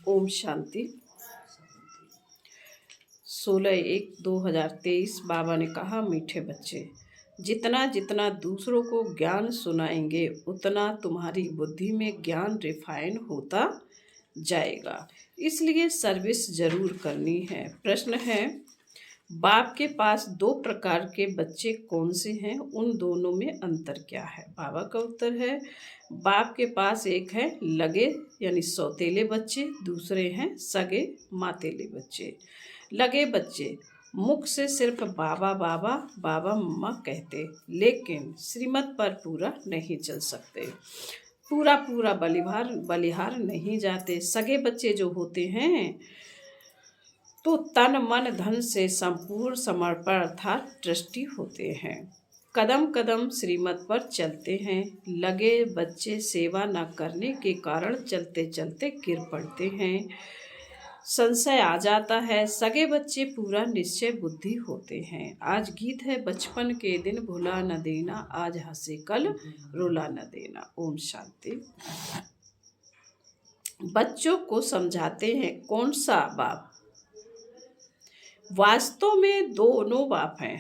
ओम शांति। 16/1/2023 बाबा ने कहा, मीठे बच्चे, जितना जितना दूसरों को ज्ञान सुनाएंगे उतना तुम्हारी बुद्धि में ज्ञान रिफाइन होता जाएगा। इसलिए सर्विस जरूर करनी है। प्रश्न है, बाप के पास 2 प्रकार के बच्चे कौन से हैं? उन दोनों में अंतर क्या है? बाबा का उत्तर है, बाप के पास एक है लगे यानी सौतेले बच्चे, दूसरे हैं सगे मातेले बच्चे। लगे बच्चे मुख से सिर्फ बाबा बाबा बाबा मम्मा कहते, लेकिन श्रीमत पर पूरा नहीं चल सकते, पूरा बलिहार नहीं जाते। सगे बच्चे जो होते हैं तो तन मन धन से संपूर्ण समर्पण अर्थात ट्रस्टी होते हैं, कदम कदम श्रीमत पर चलते हैं। लगे बच्चे सेवा न करने के कारण चलते चलते गिर पड़ते हैं, संशय आ जाता है। सगे बच्चे पूरा निश्चय बुद्धि होते हैं। आज गीत है, बचपन के दिन भुला न देना, आज हंसे कल रुला न देना। ओम शांति। बच्चों को समझाते हैं कौन सा बाप? वास्तव में दोनों बाप हैं।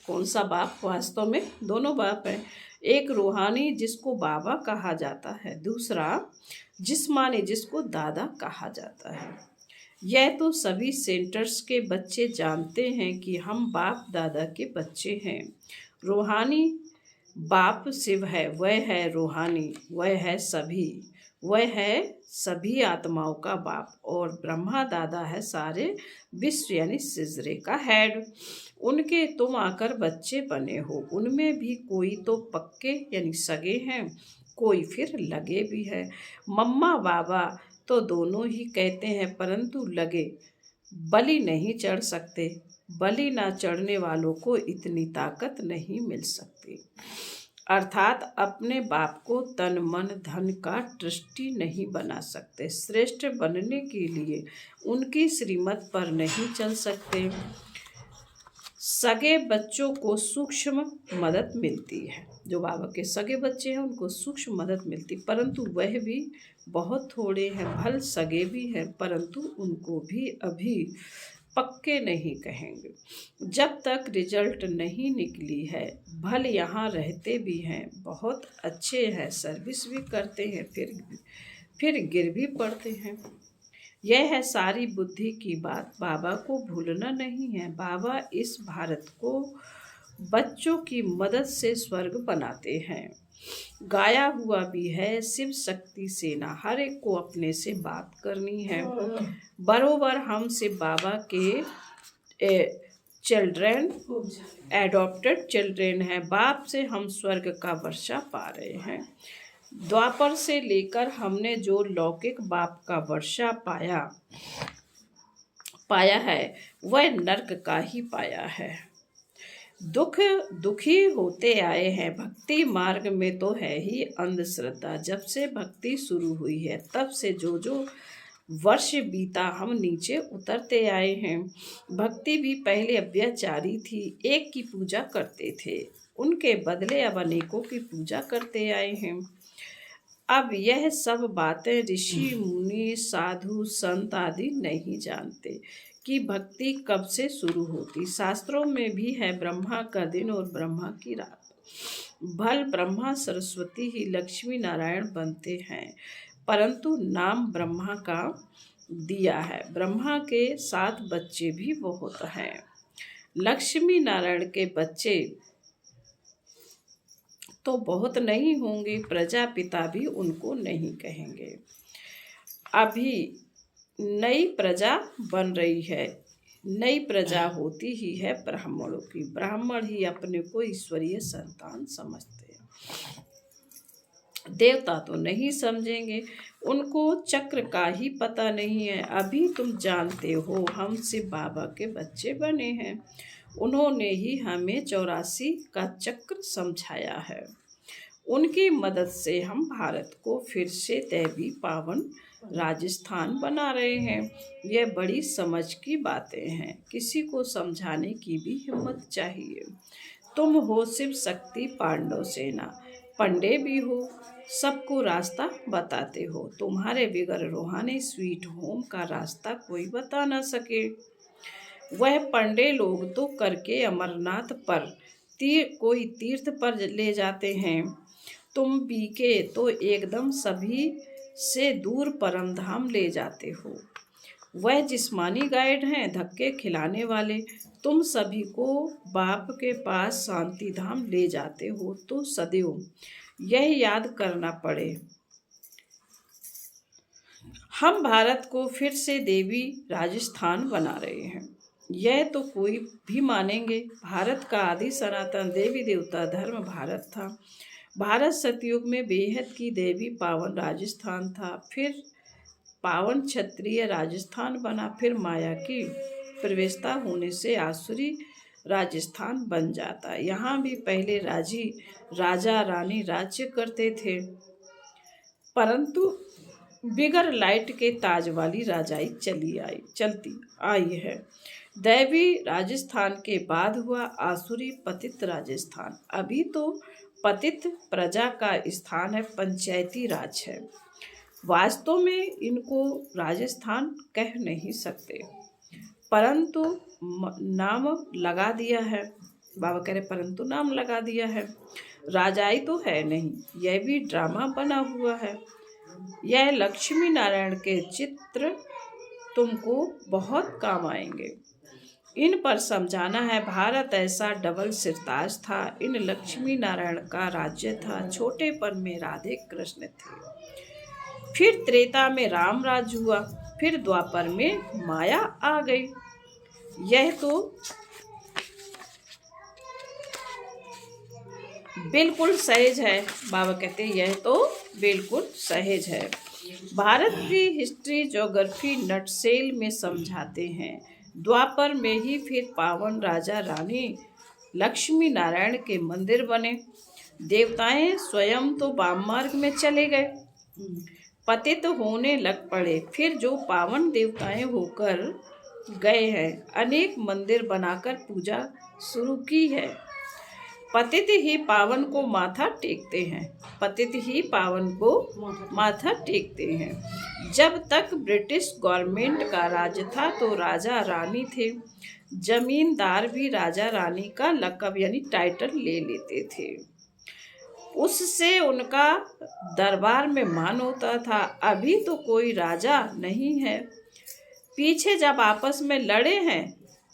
कौन सा बाप? वास्तव में दोनों बाप हैं। एक रूहानी जिसको बाबा कहा जाता है, दूसरा जिस्मानी जिसको दादा कहा जाता है। यह तो सभी सेंटर्स के बच्चे जानते हैं कि हम बाप दादा के बच्चे हैं। रूहानी बाप शिव है, वह है रूहानी, वह है सभी आत्माओं का बाप, और ब्रह्मा दादा है सारे विश्व यानी सिजरे का हेड। उनके तुम आकर बच्चे बने हो। उनमें भी कोई तो पक्के यानी सगे हैं, कोई फिर लगे भी है। मम्मा बाबा तो दोनों ही कहते हैं, परंतु लगे बलि नहीं चढ़ सकते। बलि ना चढ़ने वालों को इतनी ताकत नहीं मिल सकती, अर्थात अपने बाप को तन मन धन का ट्रस्टी नहीं बना सकते। श्रेष्ठ बनने के लिए उनकी श्रीमत पर नहीं चल सकते। सगे बच्चों को सूक्ष्म मदद मिलती है। जो बाबा के सगे बच्चे हैं उनको सूक्ष्म मदद मिलती, परंतु वह भी बहुत थोड़े हैं। भल सगे भी हैं, परंतु उनको भी अभी पक्के नहीं कहेंगे जब तक रिजल्ट नहीं निकली है। भल यहाँ रहते भी हैं, बहुत अच्छे हैं, सर्विस भी करते हैं, फिर गिर भी पड़ते हैं। यह है सारी बुद्धि की बात। बाबा को भूलना नहीं है। बाबा इस भारत को बच्चों की मदद से स्वर्ग बनाते हैं। गाया हुआ भी है, शिव शक्ति सेना, हर एक को अपने से बात करनी है। बरोबर हमसे बाबा के चिल्ड्रेन, एडॉप्टेड चिल्ड्रेन हैं। बाप से हम स्वर्ग का वर्षा पा रहे हैं। द्वापर से लेकर हमने जो लौकिक बाप का वर्षा पाया है वह नर्क का ही पाया है। दुखी होते आए हैं। भक्ति मार्ग में तो है ही अंधश्रद्धा। जब से भक्ति शुरू हुई है तब से जो वर्ष बीता हम नीचे उतरते आए हैं। भक्ति भी पहले अव्याचारी थी, एक की पूजा करते थे, उनके बदले अब अनेकों की पूजा करते आए हैं। अब यह सब बातें ऋषि मुनि साधु संत आदि नहीं जानते कि भक्ति कब से शुरू होती। शास्त्रों में भी है ब्रह्मा का दिन और ब्रह्मा की रात। भल ब्रह्मा सरस्वती ही लक्ष्मी नारायण बनते हैं, परंतु नाम ब्रह्मा का दिया है। ब्रह्मा के 7 बच्चे भी बहुत हैं। लक्ष्मी नारायण के बच्चे तो बहुत नहीं होंगे, प्रजापिता भी उनको नहीं कहेंगे। अभी नई प्रजा बन रही है। नई प्रजा होती ही है ब्राह्मणों की। ब्राह्मण ही अपने को ईश्वरीय संतान समझते हैं। देवता तो नहीं समझेंगे, उनको चक्र का ही पता नहीं है। अभी तुम जानते हो हम शिव बाबा के बच्चे बने हैं। उन्होंने ही हमें 84 का चक्र समझाया है। उनकी मदद से हम भारत को फिर से दैवी पावन राजस्थान बना रहे हैं। यह बड़ी समझ की बातें हैं, किसी को समझाने की भी हिम्मत चाहिए। तुम हो शिव शक्ति पांडव सेना, पंडे भी हो, सबको रास्ता बताते हो। तुम्हारे बिगर रूहानी स्वीट होम का रास्ता कोई बता ना सके। वह पंडे लोग तो करके अमरनाथ पर कोई तीर्थ पर ले जाते हैं, तुम बीके तो एकदम सभी से दूर परमधाम ले जाते हो। वह जिस्मानी गाइड हैं, धक्के खिलाने वाले, तुम सभी को बाप के पास शांति धाम ले जाते हो। तो सदैव यह याद करना पड़े, हम भारत को फिर से देवी राजस्थान बना रहे हैं। यह तो कोई भी मानेंगे, भारत का आदि सनातन देवी देवता धर्म भारत था। भारत सतयुग में बेहद की देवी पावन राजस्थान था, फिर पावन क्षत्रिय राजस्थान बना, फिर माया की प्रवेशता होने से आसुरी राजस्थान बन जाता। यहाँ भी पहले राजा रानी राज्य करते थे, परंतु बिगर लाइट के ताज वाली राजाई चलती आई है। दैवी राजस्थान के बाद हुआ आसुरी पतित राजस्थान। अभी तो पतित प्रजा का स्थान है, पंचायती राज है। वास्तव में इनको राजस्थान कह नहीं सकते, परंतु नाम लगा दिया है। बाबा कह रहे परंतु नाम लगा दिया है। राजाई तो है नहीं, यह भी ड्रामा बना हुआ है। यह लक्ष्मी नारायण के चित्र तुमको बहुत काम आएंगे। इन पर समझाना है, भारत ऐसा डबल सिरताज था। इन लक्ष्मी नारायण का राज्य था, छोटेपन में राधे कृष्ण थे, फिर त्रेता में राम राज हुआ, फिर द्वापर में माया आ गई। यह तो बिल्कुल सहज है। बाबा कहते हैं यह तो बिल्कुल सहज है। भारत की हिस्ट्री ज्योग्राफी नटसेल में समझाते हैं। द्वापर में ही फिर पावन राजा रानी लक्ष्मी नारायण के मंदिर बने। देवताएं स्वयं तो वाम मार्ग में चले गए, पतित होने लग पड़े, फिर जो पावन देवताएं होकर गए हैं, अनेक मंदिर बनाकर पूजा शुरू की है। पतित ही पावन को माथा टेकते हैं, पतित ही पावन को माथा टेकते हैं। जब तक ब्रिटिश गवर्नमेंट का राज था तो राजा रानी थे, जमींदार भी राजा रानी का लक़ब यानी टाइटल ले लेते थे, उससे उनका दरबार में मान होता था। अभी तो कोई राजा नहीं है। पीछे जब आपस में लड़े हैं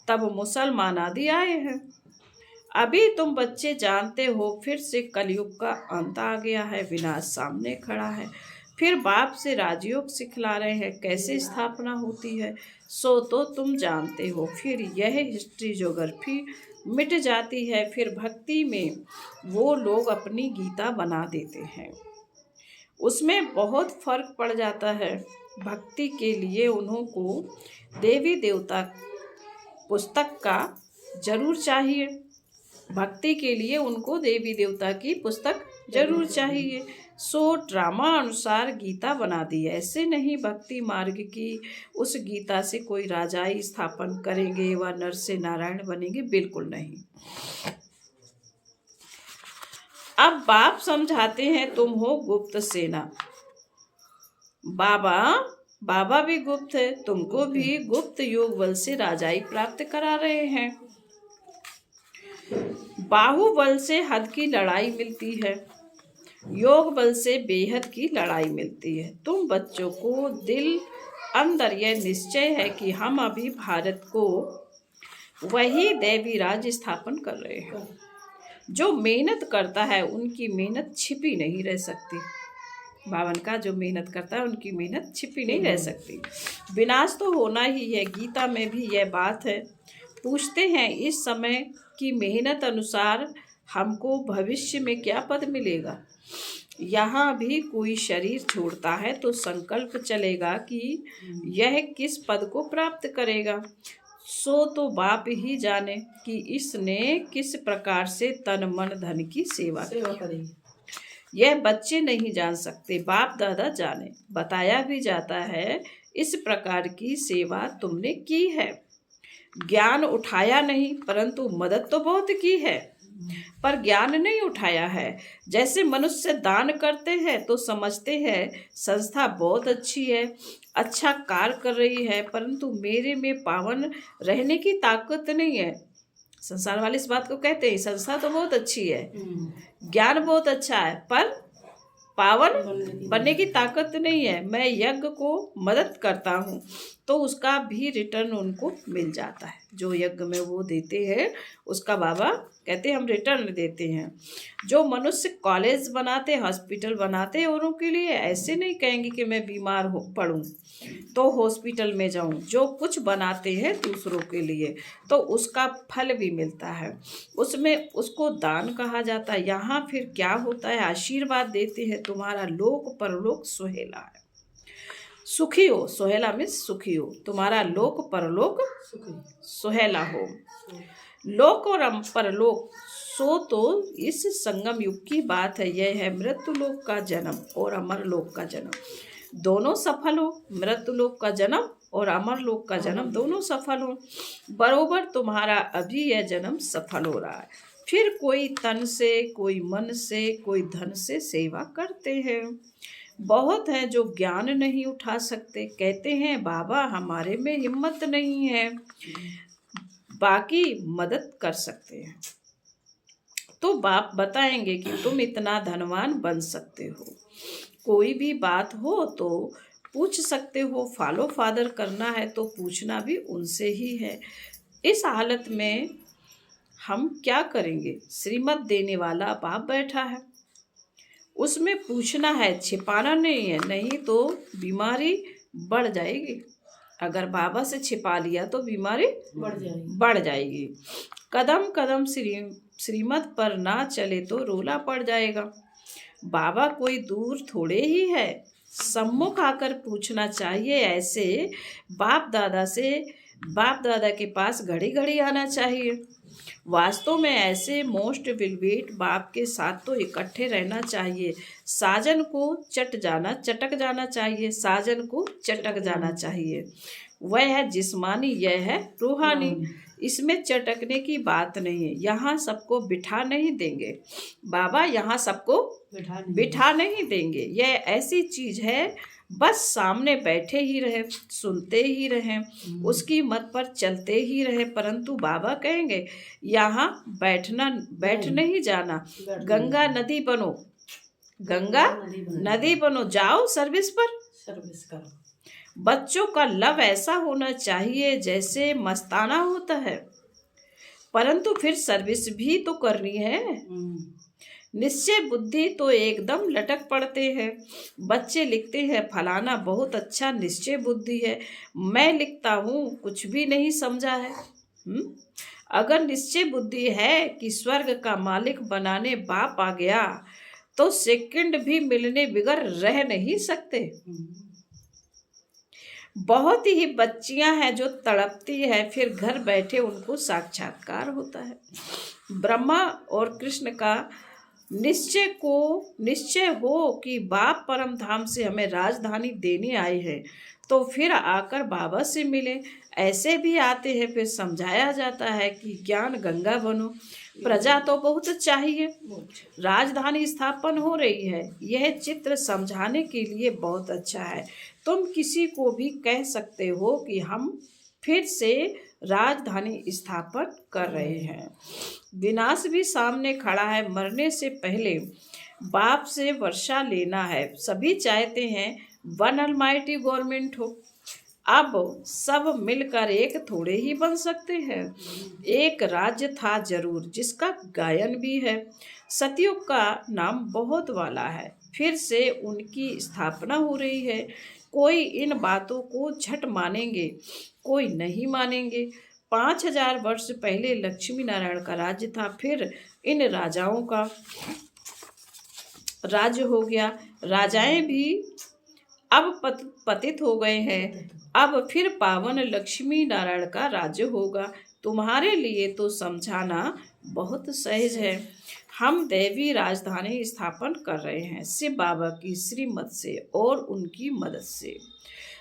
तब मुसलमान आदि आए हैं। अभी तुम बच्चे जानते हो, फिर से कलयुग का अंत आ गया है, विनाश सामने खड़ा है। फिर बाप से राजयोग सिखला रहे हैं, कैसे स्थापना होती है सो तो तुम जानते हो। फिर यह हिस्ट्री ज्योग्राफी मिट जाती है। फिर भक्ति में वो लोग अपनी गीता बना देते हैं, उसमें बहुत फर्क पड़ जाता है। भक्ति के लिए उन्हों को देवी देवता पुस्तक का जरूर चाहिए, भक्ति के लिए उनको देवी देवता की पुस्तक जरूर चाहिए। सो ड्रामा अनुसार गीता बना दी। ऐसे नहीं भक्ति मार्ग की उस गीता से कोई राजाई स्थापन करेंगे व नर से नारायण बनेंगे, बिल्कुल नहीं। अब बाप समझाते हैं, तुम हो गुप्त सेना। बाबा भी गुप्त है, तुमको भी गुप्त योग बल से राजाई प्राप्त करा रहे हैं। बाहुबल से हद की लड़ाई मिलती है, योग बल से बेहद की लड़ाई मिलती है। तुम बच्चों को दिल अंदर यह निश्चय है कि हम अभी भारत को वही देवी राज स्थापन कर रहे हैं। जो मेहनत करता है उनकी मेहनत छिपी नहीं रह सकती। बावन का जो मेहनत करता है उनकी मेहनत छिपी नहीं रह सकती। विनाश तो होना ही है, गीता में भी यह बात है। पूछते हैं इस समय की मेहनत अनुसार हमको भविष्य में क्या पद मिलेगा। यहाँ भी कोई शरीर छोड़ता है तो संकल्प चलेगा कि यह किस पद को प्राप्त करेगा। सो तो बाप ही जाने कि इसने किस प्रकार से तन मन धन की सेवा करी। यह बच्चे नहीं जान सकते, बाप दादा जाने। बताया भी जाता है इस प्रकार की सेवा तुमने की है। ज्ञान उठाया नहीं परंतु मदद तो बहुत की है। पर ज्ञान नहीं उठाया है। जैसे मनुष्य दान करते हैं तो समझते हैं संस्था बहुत अच्छी है, अच्छा कार्य कर रही है, परंतु मेरे में पावन रहने की ताकत नहीं है। संसार वाले इस बात को कहते हैं संस्था तो बहुत अच्छी है, ज्ञान बहुत अच्छा है, पर पावन बनने की ताकत नहीं है। मैं यज्ञ को मदद करता हूँ तो उसका भी रिटर्न उनको मिल जाता है। जो यज्ञ में वो देते हैं उसका बाबा कहते हैं हम रिटर्न देते हैं। जो मनुष्य कॉलेज बनाते, हॉस्पिटल बनाते, औरों के लिए ऐसे नहीं कहेंगे कि मैं बीमार हो पड़ूं तो हॉस्पिटल में जाऊं। जो कुछ बनाते हैं दूसरों के लिए तो उसका फल भी मिलता है, उसमें उसको दान कहा जाता है। यहाँ फिर क्या होता है, आशीर्वाद देते हैं तुम्हारा लोक परलोक सुहेला है। सुखी हो, सुहेला मीन्स सुखी हो, तुम्हारा लोक परलोक सुहेला हो। लोक और परलोक सो तो इस संगम युग की बात है। यह है मृत्यु लोक का जन्म और अमर लोक का जन्म, दोनों सफल हो। मृत्यु लोक का जन्म और अमर लोक का जन्म दोनों सफल हो। बरोबर तुम्हारा अभी यह जन्म सफल हो रहा है। फिर कोई तन से, कोई मन से, कोई धन से सेवा करते हैं। बहुत हैं जो ज्ञान नहीं उठा सकते, कहते हैं बाबा हमारे में हिम्मत नहीं है, बाकी मदद कर सकते हैं। तो बाप बताएंगे कि तुम इतना धनवान बन सकते हो, कोई भी बात हो तो पूछ सकते हो। फॉलो फादर करना है तो पूछना भी उनसे ही है। इस हालत में हम क्या करेंगे? श्रीमत देने वाला बाप बैठा है, उसमें पूछना है, छिपाना नहीं है, नहीं तो बीमारी बढ़ जाएगी। अगर बाबा से छिपा लिया तो बीमारी बढ़ जाएगी। कदम कदम श्रीमत पर ना चले तो रोला पड़ जाएगा। बाबा कोई दूर थोड़े ही है, सम्मुख आकर पूछना चाहिए। ऐसे बाप दादा के पास घड़ी घड़ी आना चाहिए। वास्तव में ऐसे मोस्ट विलवेट बाप के साथ तो इकट्ठे रहना चाहिए। साजन को चटक जाना चाहिए, साजन को चटक जाना चाहिए। वह है जिस्मानी, यह है रूहानी। इसमें चटकने की बात नहीं है। यहाँ सबको बिठा नहीं देंगे बाबा, यहाँ सबको बिठा नहीं देंगे। यह ऐसी चीज है बस सामने बैठे ही रहे, सुनते ही रहे, उसकी मत पर चलते ही रहे। परंतु बाबा कहेंगे यहाँ बैठ नहीं जाना। गंगा नदी बनो, गंगा नदी बनो, जाओ सर्विस करो। बच्चों का लव ऐसा होना चाहिए जैसे मस्ताना होता है, परंतु फिर सर्विस भी तो करनी है। निश्चय बुद्धि तो एकदम लटक पड़ते हैं। बच्चे लिखते हैं फलाना बहुत अच्छा निश्चय बुद्धि है। मैं लिखता हूँ कुछ भी नहीं समझा है। अगर निश्चय बुद्धि है कि स्वर्ग का मालिक बनाने बाप आ गया तो सेकंड भी मिलने बिगर रह नहीं सकते। बहुत ही बच्चियां हैं जो तड़पती है, फिर घर बैठे उनको साक्षात्कार होता है। ब्रह्मा और कृष्ण का निश्चय हो कि बाप परम धाम से हमें राजधानी देने आए हैं तो फिर आकर बाबा से मिले। ऐसे भी आते हैं, फिर समझाया जाता है कि ज्ञान गंगा बनो। प्रजा तो बहुत चाहिए, राजधानी स्थापन हो रही है। यह चित्र समझाने के लिए बहुत अच्छा है। तुम किसी को भी कह सकते हो कि हम फिर से राजधानी स्थापन कर रहे हैं। विनाश भी सामने खड़ा है। मरने से पहले बाप से वर्षा लेना है। सभी चाहते हैं वन अलमाइटी गवर्नमेंट हो। अब सब मिलकर एक थोड़े ही बन सकते हैं। एक राज्य था जरूर जिसका गायन भी है। सतयुग का नाम बहुत वाला है, फिर से उनकी स्थापना हो रही है। कोई इन बातों को झट मानेंगे, कोई नहीं मानेंगे। 5000 वर्ष पहले लक्ष्मी नारायण का राज्य था, फिर इन राजाओं का राज्य हो गया। राजाएं भी अब पतित हो गए हैं। अब फिर पावन लक्ष्मी नारायण का राज्य होगा। तुम्हारे लिए तो समझाना बहुत सहज है। हम दैवी राजधानी स्थापन कर रहे हैं शिव बाबा की श्रीमत से और उनकी मदद से।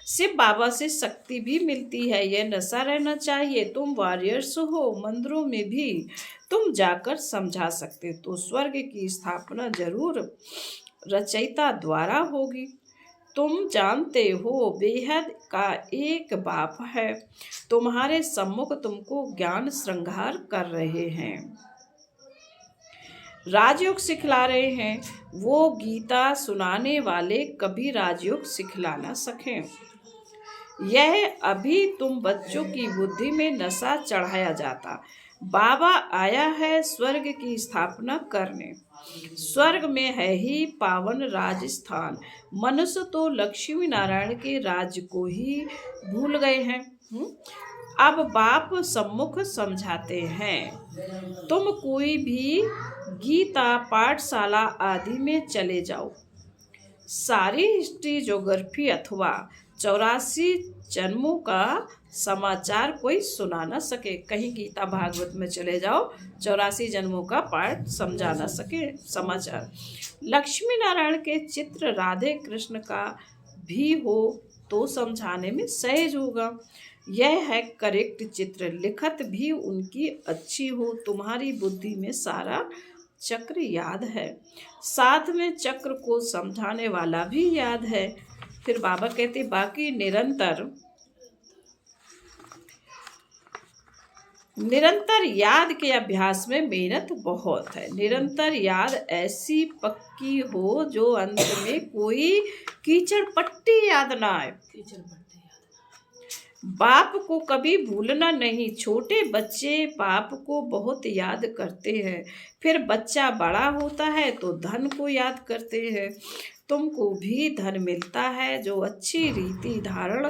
शिव बाबा से शक्ति भी मिलती है, यह नशा रहना चाहिए। तुम वॉरियर्स हो, मंदिरों में भी तुम जाकर समझा सकते तो स्वर्ग की स्थापना जरूर रचयिता द्वारा होगी। तुम जानते हो बेहद का एक बाप है, तुम्हारे सम्मुख तुमको ज्ञान श्रृंगार कर रहे हैं, राजयोग सिखला रहे हैं। वो गीता सुनाने वाले कभी राजयोग सिखला ना सकें। यह अभी तुम बच्चों की बुद्धि में नशा चढ़ाया जाता। बाबा आया है स्वर्ग की स्थापना करने। स्वर्ग में है ही पावन राजस्थान। मनुष्य तो लक्ष्मी नारायण के राज्य को ही भूल गए हैं। अब बाप सम्मुख समझाते हैं। तुम कोई भी गीता पाठशाला आदि में चले जाओ, सारी हिस्ट्री ज्योग्राफी अथवा 84 जन्मों का समाचार कोई सुना न सके। कहीं गीता भागवत में चले जाओ, 84 जन्मों का पाठ समझा न सके समाचार। लक्ष्मी नारायण के चित्र राधे कृष्ण का भी हो तो समझाने में सहज होगा। यह है करेक्ट चित्र, लिखत भी उनकी अच्छी हो। तुम्हारी बुद्धि में सारा चक्र याद है, साथ में चक्र को समझाने वाला भी याद है। फिर बाबा कहते बाकी निरंतर याद के अभ्यास में मेहनत बहुत है। निरंतर याद ऐसी पक्की हो जो अंत में कोई कीचड़ पट्टी याद ना आए। बाप को कभी भूलना नहीं। छोटे बच्चे बाप को बहुत याद करते हैं, फिर बच्चा बड़ा होता है तो धन को याद करते हैं। तुमको भी धन मिलता है जो अच्छी रीति धारण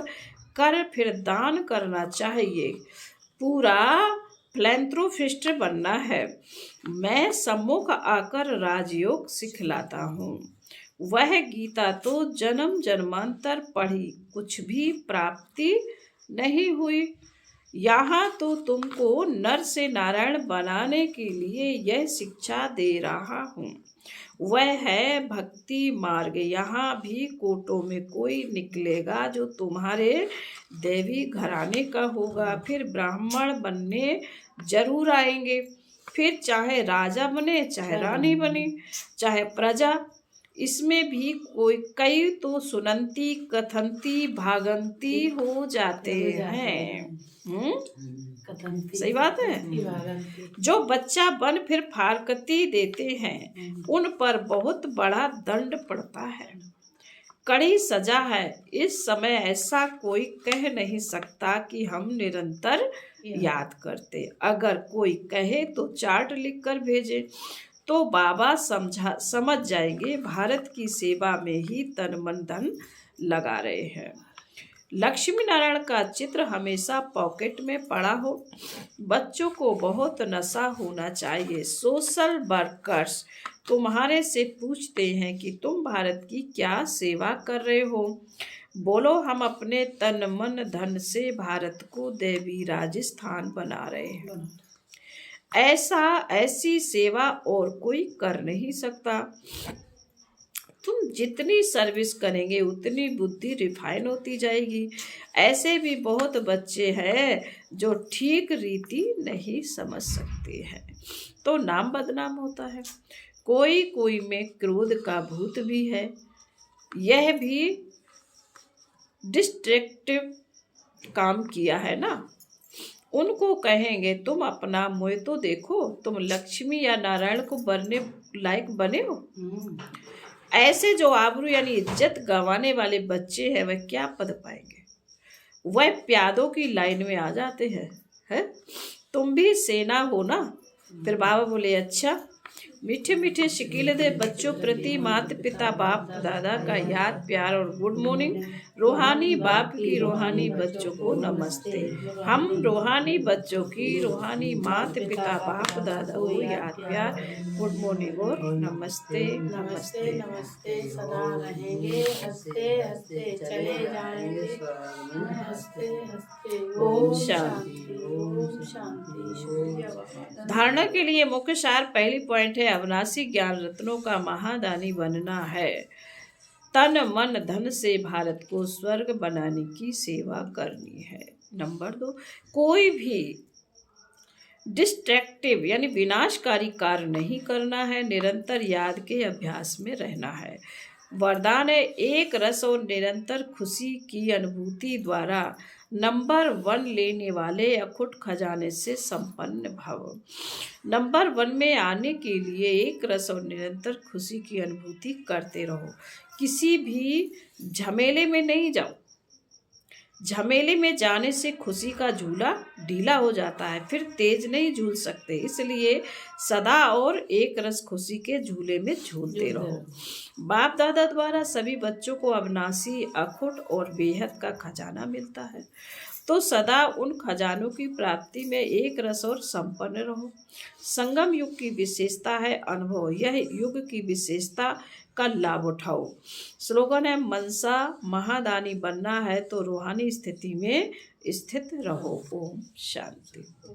कर फिर दान करना चाहिए। पूरा फिलैंथ्रोपिस्ट बनना है। मैं सम्मुख आकर राजयोग सिखलाता हूँ। वह गीता तो जन्म जन्मांतर पढ़ी, कुछ भी प्राप्ति नहीं हुई। यहाँ तो तुमको नर से नारायण बनाने के लिए यह शिक्षा दे रहा हूँ। वह है भक्ति मार्ग। यहाँ भी कोटों में कोई निकलेगा जो तुम्हारे देवी घराने का होगा। फिर ब्राह्मण बनने जरूर आएंगे, फिर चाहे राजा बने, चाहे रानी बने, चाहे प्रजा। इसमें भी कई तो सुनंती कथंती भागंती हो जाते हैं। सही बात है। जो बच्चा बन फिर फारकती देते हैं, उन पर बहुत बड़ा दंड पड़ता है, कड़ी सजा है। इस समय ऐसा कोई कह नहीं सकता कि हम निरंतर याद करते। अगर कोई कहे तो चार्ट लिखकर भेजे तो बाबा समझ जाएंगे भारत की सेवा में ही तन मन धन लगा रहे हैं। लक्ष्मी नारायण का चित्र हमेशा पॉकेट में पड़ा हो। बच्चों को बहुत नशा होना चाहिए। सोशल वर्कर्स तुम्हारे से पूछते हैं कि तुम भारत की क्या सेवा कर रहे हो। बोलो हम अपने तन मन धन से भारत को देवी राजस्थान बना रहे हैं। ऐसी सेवा और कोई कर नहीं सकता। तुम जितनी सर्विस करेंगे उतनी बुद्धि रिफाइन होती जाएगी। ऐसे भी बहुत बच्चे हैं जो ठीक रीति नहीं समझ सकते हैं तो नाम बदनाम होता है। कोई कोई में क्रोध का भूत भी है। यह भी डिस्ट्रक्टिव काम किया है ना। उनको कहेंगे तुम अपना मुँह तो देखो, तुम लक्ष्मी या नारायण को बनने लायक बने हो। ऐसे जो आबरू यानी इज्जत गंवाने वाले बच्चे हैं वह क्या पद पाएंगे। वह प्यादों की लाइन में आ जाते हैं। तुम भी सेना हो ना। फिर बाबा बोले अच्छा। मीठे मीठे शिकीले दे बच्चों प्रति माता पिता बाप दादा का याद प्यार और गुड मॉर्निंग। रूहानी बाप की रूहानी बच्चों को नमस्ते। हम रूहानी बच्चों की रूहानी माता पिता बाप दादा को याद प्यार गुड मॉर्निंग और नमस्ते नमस्ते नमस्ते सदा रहेंगे, हंसते हंसते चले जाएंगे, हंसते हंसते। ओम शांति। ओम शांति। शुक्रिया बाबा। धारणा के लिए मुख्य सार पहली पॉइंट है अविनाशी ज्ञान रत्नों का महादानी बनना है। तन मन धन से भारत को स्वर्ग बनाने की सेवा करनी है। नंबर 2, कोई भी डिस्ट्रैक्टिव यानी विनाशकारी कार्य नहीं करना है, निरंतर याद के अभ्यास में रहना है। वरदान है, एक रस और निरंतर खुशी की अनुभूति द्वारा नंबर 1 लेने वाले अखुट खजाने से संपन्न भव। नंबर 1 में आने के लिए एक रस और निरंतर खुशी की अनुभूति करते रहो। किसी भी झमेले में नहीं जाओ। झमेले में जाने से खुशी का झूला ढीला हो जाता है, फिर तेज नहीं झूल सकते। इसलिए सदा और एक रस खुशी के झूले में झूलते रहो। बाप दादा द्वारा सभी बच्चों को अविनाशी, अखुट और बेहद का खजाना मिलता है, तो सदा उन खजानों की प्राप्ति में एक रस और संपन्न रहो। संगम युग की विशेषता है अनुभव, यह युग की विशेषता का लाभ उठाओ। स्लोगन है, मनसा महादानी बनना है तो रूहानी स्थिति में स्थित रहो। ओम शांति।